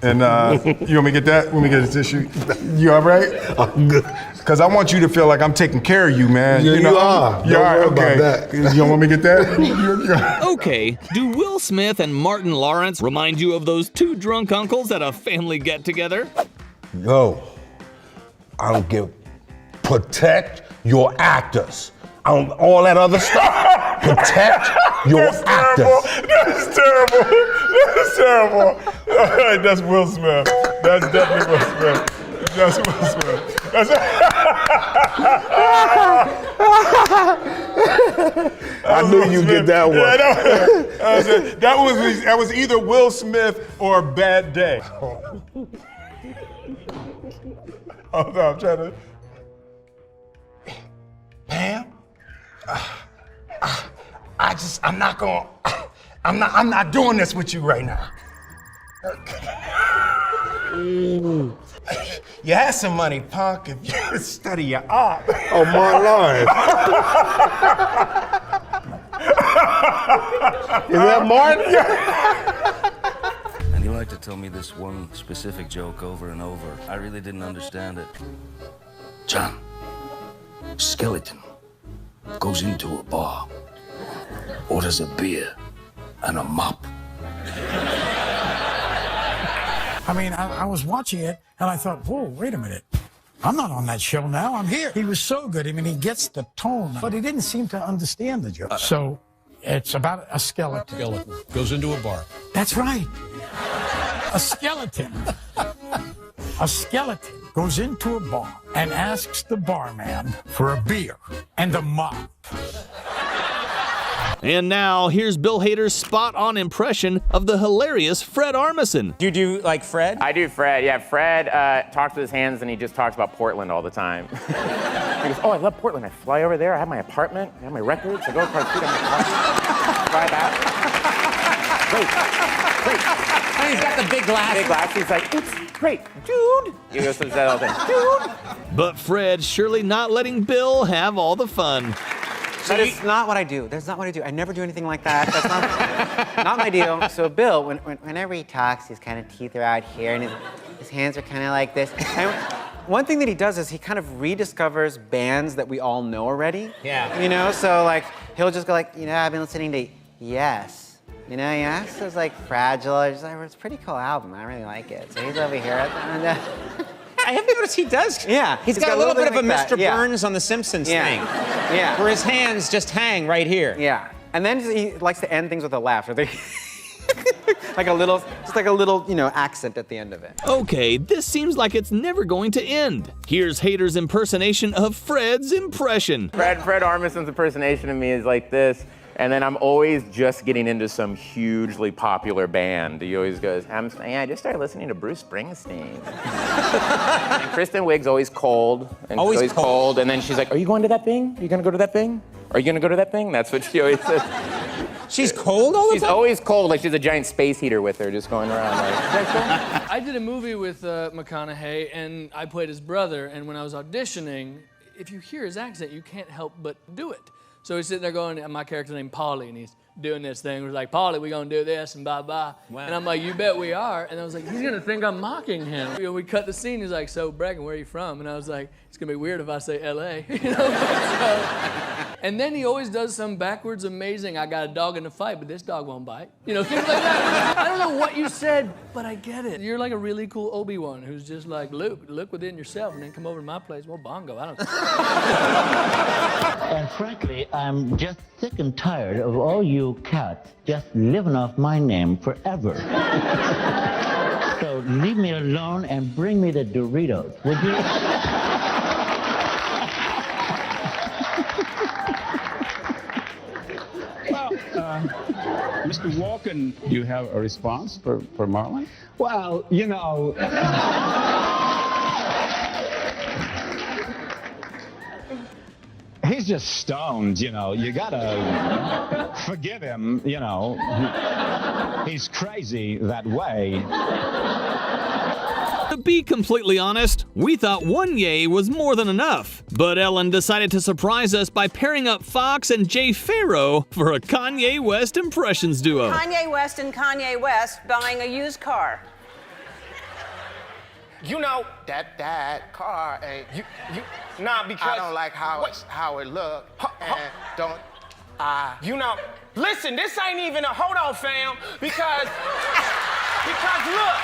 And you want me to get that? Let me get a tissue. You all right? I'm good. Because I want you to feel like I'm taking care of you, man. Yeah, you are. You Don't are? worry Okay. about that. You don't want me to get that? Okay, do Will Smith and Martin Lawrence remind you of those two drunk uncles at a family get-together? Yo, I don't give. Protect your actors. All that other stuff. Protect your actors. That's terrible. That's terrible. All right, that's Will Smith. That's definitely Will Smith. That's Will Smith. I knew you'd get that one. Yeah, that was either Will Smith or a bad day. Hold on, I'm trying to. Pam, I'm not doing this with you right now. You had some money, punk, if you would study your art. Oh, my life. Is that Martin? And you like to tell me this one specific joke over and over. I really didn't understand it. John, skeleton goes into a bar, orders a beer and a mop. I mean, I was watching it, and I thought, whoa, wait a minute. I'm not on that show now, I'm here. He was so good. I mean, he gets the tone, but he didn't seem to understand the joke. So it's about a skeleton. Skeleton goes into a bar. That's right. A skeleton. A skeleton goes into a bar and asks the barman for a beer and a mop. And now, here's Bill Hader's spot-on impression of the hilarious Fred Armisen. Do you do like Fred? I do Fred, yeah. Fred talks with his hands and he just talks about Portland all the time. He goes, oh, I love Portland. I fly over there, I have my apartment, I have my records, I go across the street, I have my car. Fly back. Great. And he's got the big glasses. Big glasses, he's like, it's great, dude. He goes to that all the time, dude. But Fred surely not letting Bill have all the fun. So that's not what I do. That's not what I do. I never do anything like that. That's not my deal. So Bill, whenever he talks, his kind of teeth are out here, and his hands are kind of like this. And one thing that he does is he kind of rediscovers bands that we all know already. Yeah. You know, so like he'll just go like, you know, I've been listening to Yes. You know, Yes is like Fragile. It's a pretty cool album. I really like it. So he's over here and. I have noticed he does. Yeah. He's got a little bit of a like Mr. Burns on The Simpsons thing. Yeah. Where his hands just hang right here. Yeah. And then he likes to end things with a laugh. like a little, you know, accent at the end of it. Okay, this seems like it's never going to end. Here's Hader's impersonation of Fred's impression. Fred Armisen's impersonation of me is like this. And then I'm always just getting into some hugely popular band. He always goes, I just started listening to Bruce Springsteen. And Kristen Wiig's always cold. And always cold. And then she's like, are you going to that thing? Are you going to go to that thing? Are you going to go to that thing? That's what she always says. She's cold all the time? She's always cold, like she's a giant space heater with her, just going around like, I did a movie with McConaughey, and I played his brother, and when I was auditioning, if you hear his accent, you can't help but do it. So he's sitting there going, my character's named Paulie, and he's doing this thing. We're like, Paulie, we're gonna do this, and bye-bye. Wow. And I'm like, you bet we are. And I was like, he's gonna think I'm mocking him. You know, we cut the scene, he's like, so Bracken, where are you from? And I was like, it's gonna be weird if I say LA. You know? And then he always does some backwards amazing, I got a dog in the fight, but this dog won't bite. You know, things like that. I don't know what you said, but I get it. You're like a really cool Obi-Wan who's just like, Luke, look within yourself and then come over to my place. Well, bongo, I don't know. And frankly, I'm just sick and tired of all you cats just living off my name forever. So leave me alone and bring me the Doritos, would you? Mr. Walken, do you have a response for Marlon? Well, you know... He's just stoned, you know. You gotta forgive him, you know. He's crazy that way. To be completely honest, we thought one yay was more than enough. But Ellen decided to surprise us by pairing up Foxx and Jay Pharoah for a Kanye West impressions duo. Kanye West and Kanye West buying a used car. You know that car ain't Nah, because I don't like how it look. And don't you know, listen, this ain't even a hold on, fam, because look,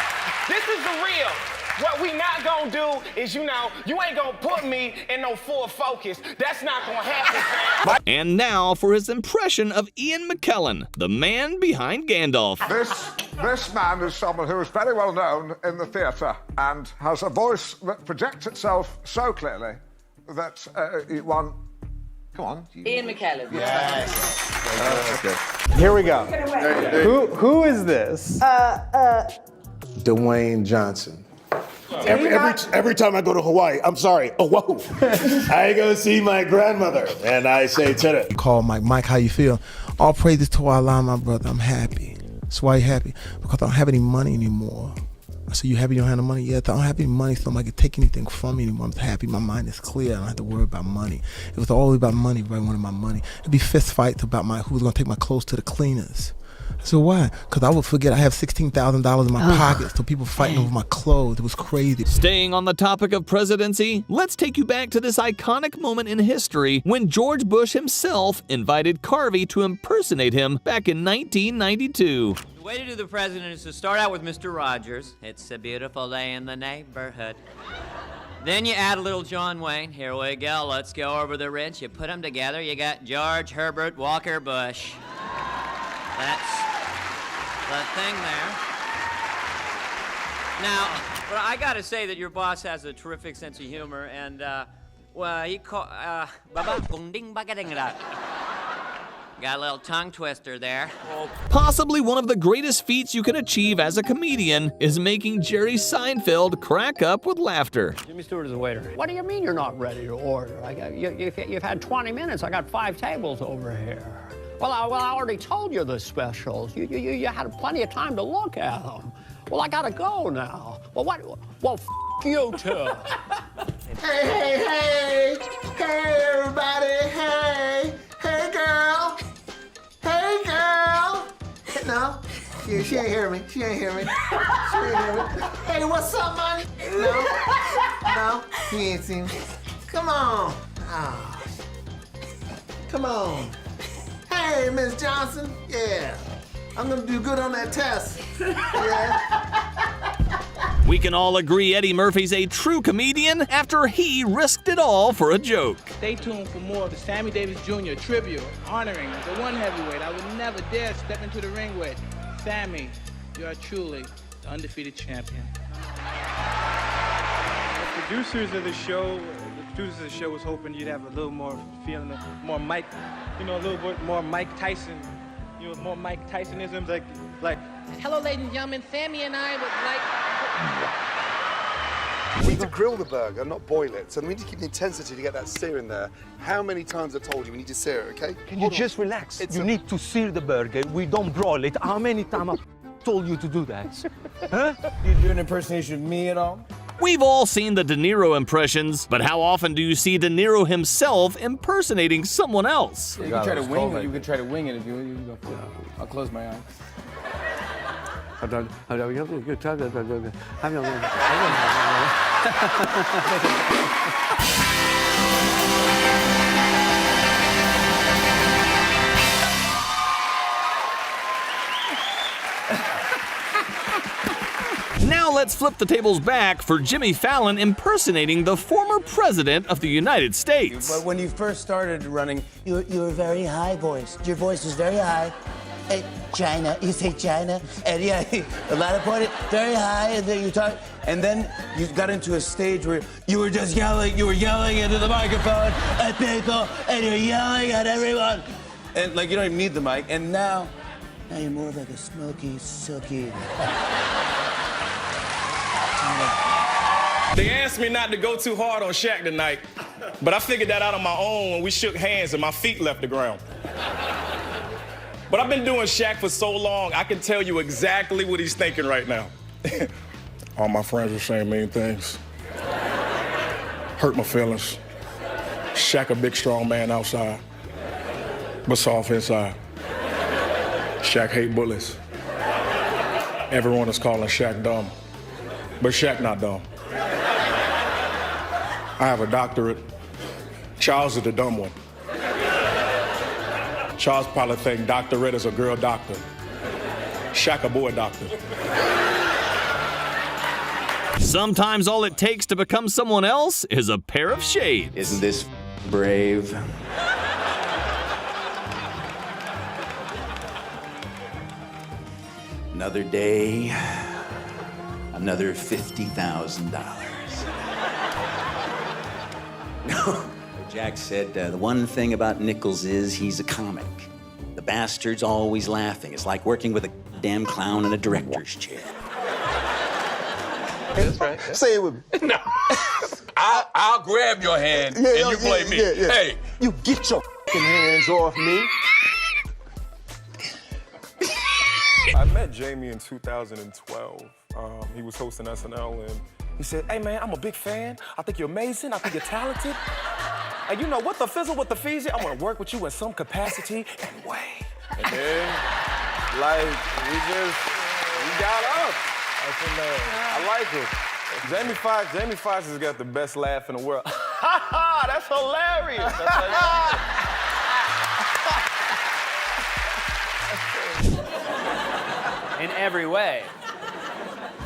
this is the real. What we not gonna do is, you know, you ain't gonna put me in no full focus. That's not gonna happen, fam. And now for his impression of Ian McKellen, the man behind Gandalf. This man is someone who is very well known in the theatre and has a voice that projects itself so clearly that one... Come on. Ian McKellen. Yes. Here we go. Who is this? Dwayne Johnson. Every time I go to Hawaii, I'm sorry, whoa. I go see my grandmother and I say to her. Call Mike, how you feel? All praises to Allah, my brother. I'm happy. That's why you happy? Because I don't have any money anymore. I said, you happy you don't have no money? Yeah, I don't have any money, so nobody can take anything from me anymore. I'm happy. My mind is clear. I don't have to worry about money. It was all about money. Everybody wanted my money. It'd be fist fights about who was going to take my clothes to the cleaners. So why? Because I would forget I have $16,000 in my pocket, so people fighting over my clothes. It was crazy. Staying on the topic of presidency, let's take you back to this iconic moment in history when George Bush himself invited Carvey to impersonate him back in 1992. The way to do the president is to start out with Mr. Rogers. It's a beautiful day in the neighborhood. Then you add a little John Wayne. Here we go. Let's go over the ridge. You put them together. You got George Herbert Walker Bush. That's the thing there. Now, but I gotta say that your boss has a terrific sense of humor, and well, he got a little tongue twister there. Possibly one of the greatest feats you can achieve as a comedian is making Jerry Seinfeld crack up with laughter. Jimmy Stewart is a waiter. What do you mean you're not ready to order? You've had 20 minutes. I got 5 tables over here. Well, I already told you the specials. You had plenty of time to look at them. Well, I gotta go now. Well, what? Well, f you two. Hey, everybody, hey, girl. Hey, girl. No, she ain't hear me. She ain't hear me. Hey, what's up, man? No, he ain't seen me. Come on. Oh. Come on. Hey, Miss Johnson. Yeah, I'm gonna do good on that test. Yeah. We can all agree Eddie Murphy's a true comedian after he risked it all for a joke. Stay tuned for more of the Sammy Davis Jr. tribute honoring the one heavyweight I would never dare step into the ring with. Sammy, you are truly the undefeated champion. The producers of the show was hoping you'd have a little more feeling, more Mike, a little bit more Mike Tyson, more Mike Tysonisms, like. Hello, ladies and gentlemen. Sammy and I would like. We need to grill the burger, not boil it. So we need to keep the intensity to get that sear in there. How many times I told you we need to sear it, okay? Can you just relax? You need to sear the burger. We don't broil it. How many times I told you to do that? Huh? You do an impersonation of me at all? We've all seen the De Niro impressions, but how often do you see De Niro himself impersonating someone else? You can try to wing it. You can try to wing it if you go. I'll close my eyes. Now let's flip the tables back for Jimmy Fallon impersonating the former president of the United States. But when you first started running, you were very high voiced. Your voice was very high. Hey, China, you say China, and yeah, a lot of point, very high, and then you talk, and then you got into a stage where you were just yelling, you were yelling into the microphone at people, and you're yelling at everyone, and like you don't even need the mic, and now you're more like a smoky, silky. They asked me not to go too hard on Shaq tonight, but I figured that out on my own when we shook hands and my feet left the ground. But I've been doing Shaq for so long, I can tell you exactly what he's thinking right now. All my friends are saying mean things. Hurt my feelings. Shaq a big, strong man outside, but soft inside. Shaq hate bullies. Everyone is calling Shaq dumb, but Shaq not dumb. I have a doctorate. Charles is the dumb one. Charles probably think doctorate is a girl doctor. Shaq a boy doctor. Sometimes all it takes to become someone else is a pair of shades. Isn't this brave? Another day, another $50,000. No, Jack said the one thing about Nichols is he's a comic. The bastard's always laughing. It's like working with a damn clown in a director's chair. That's right. Say it with me. No. I'll grab your hand and you play me. Hey. You get your hands off me. I met Jamie in 2012. He was hosting SNL and he said, hey man, I'm a big fan. I think you're amazing. I think you're talented. And you know, what the fizzle, what the feezy, I want to work with you in some capacity and way. And then, like, we got up. I like it. Jamie Foxx has got the best laugh in the world. That's hilarious. In every way.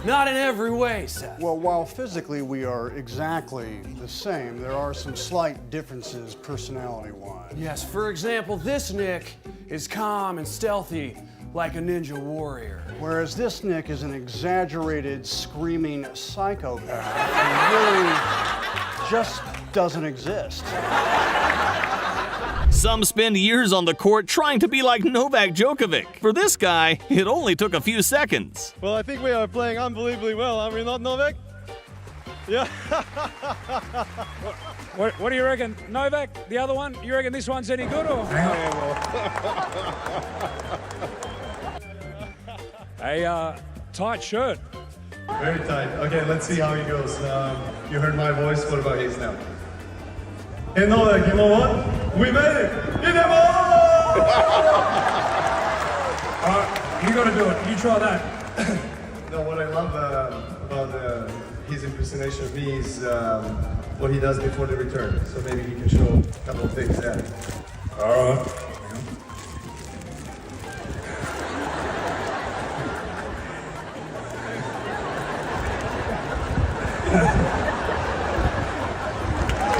Not in every way, Seth. Well, while physically we are exactly the same, there are some slight differences personality-wise. Yes, for example, this Nick is calm and stealthy like a ninja warrior. Whereas this Nick is an exaggerated, screaming psychopath who really just doesn't exist. Some spend years on the court trying to be like Novak Djokovic. For this guy, it only took a few seconds. Well, I think we are playing unbelievably well, are we not, Novak? Yeah. What do you reckon? Novak, the other one? You reckon this one's any good or? A tight shirt. Very tight. Okay, let's see how he goes. You heard my voice. What about his now? Hey Novak, you know what? We made it! In the ball! You gotta do it. You try that. No, what I love about his impersonation of me is what he does before the return. So maybe he can show a couple of things there. All right.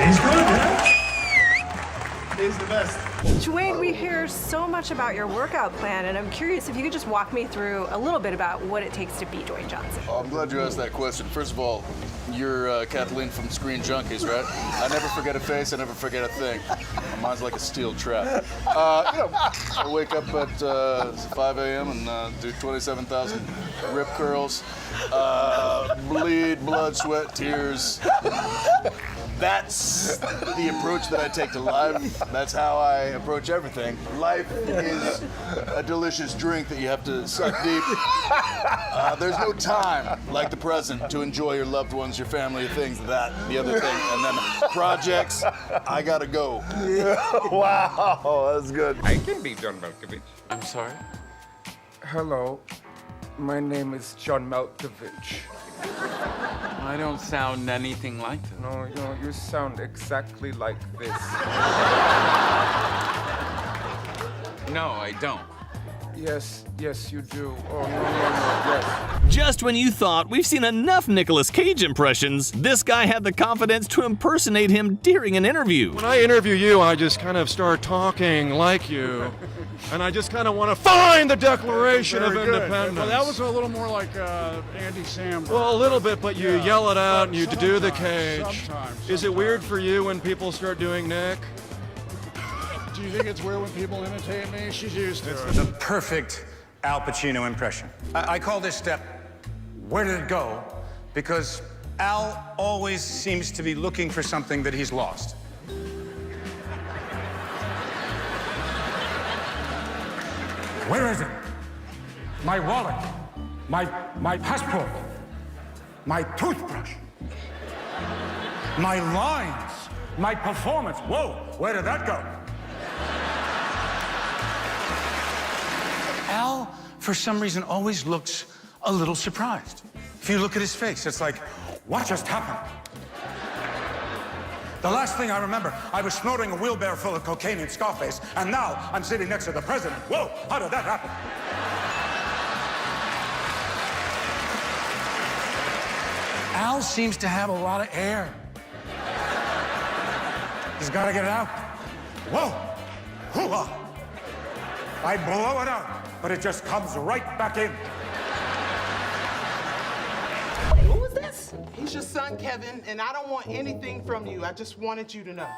He's good, yeah? He's the best. Dwayne, we hear so much about your workout plan, and I'm curious if you could just walk me through a little bit about what it takes to be Dwayne Johnson. Oh, I'm glad you asked that question. First of all, you're Kathleen from Screen Junkies, right? I never forget a face, I never forget a thing. My mind's like a steel trap. I wake up at 5 a.m. and do 27,000 rip curls, bleed, blood, sweat, tears. That's the approach that I take to life. That's how I approach everything. Life is a delicious drink that you have to suck deep. There's no time like the present to enjoy your loved ones, your family, things, that, the other thing. And then projects, I gotta go. Wow, that's good. I can be John Malkovich. I'm sorry? Hello, my name is John Malkovich. I don't sound anything like that. No, you sound exactly like this. No, I don't. Yes, you do. Oh, no, yes. Just when you thought we've seen enough Nicolas Cage impressions, this guy had the confidence to impersonate him during an interview. When I interview you, I just kind of start talking like you. And I just kind of want to find the Declaration of Independence. Well, that was a little more like Andy Samberg. Well, a little bit, but you yell it out and you do the Cage. Sometimes. Is it weird for you when people start doing Nick? Do you think it's weird when people imitate me? She's used to it. The perfect Al Pacino impression. I call this step, where did it go? Because Al always seems to be looking for something that he's lost. Where is it? My wallet, my passport, my toothbrush, my lines, my performance. Whoa, where did that go? Al, for some reason, always looks a little surprised. If you look at his face, it's like, what just happened? The last thing I remember, I was snorting a wheelbarrow full of cocaine in Scarface, and now I'm sitting next to the president. Whoa, how did that happen? Al seems to have a lot of air. He's got to get it out. Whoa, hoo-ha. I blow it out, but it just comes right back in. Wait, who is this? He's your son, Kevin, and I don't want anything from you. I just wanted you to know.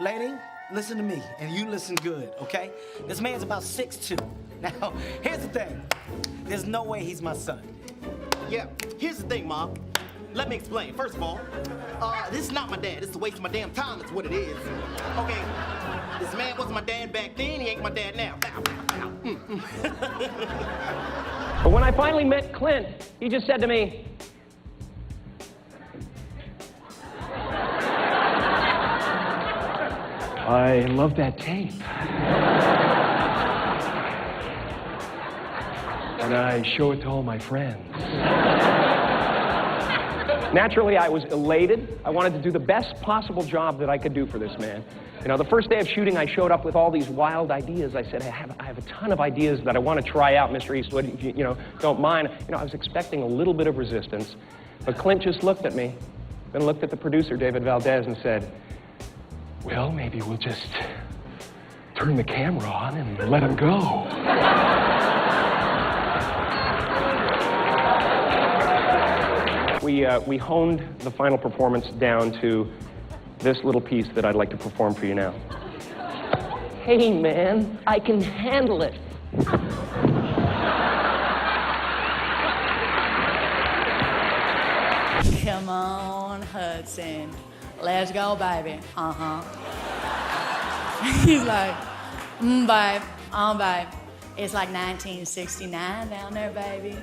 Lady, listen to me, and you listen good, okay? This man's about 6'2". Now, here's the thing. There's no way he's my son. Yeah, here's the thing, Mom. Let me explain. First of all, this is not my dad. This is a waste of my damn time. That's what it is. Okay, this man wasn't my dad back then. He ain't my dad now. But when I finally met Clint, he just said to me, I love that tape. And I show it to all my friends. Naturally, I was elated. I wanted to do the best possible job that I could do for this man. You know, the first day of shooting, I showed up with all these wild ideas. I said, I have a ton of ideas that I want to try out, Mr. Eastwood, if you don't mind. You know, I was expecting a little bit of resistance, but Clint just looked at me, then looked at the producer, David Valdez, and said, well, maybe we'll just turn the camera on and let him go. We honed the final performance down to this little piece that I'd like to perform for you now. Hey, man, I can handle it. Come on, Hudson. Let's go, baby. Uh-huh. He's like, babe, babe. It's like 1969 down there, baby.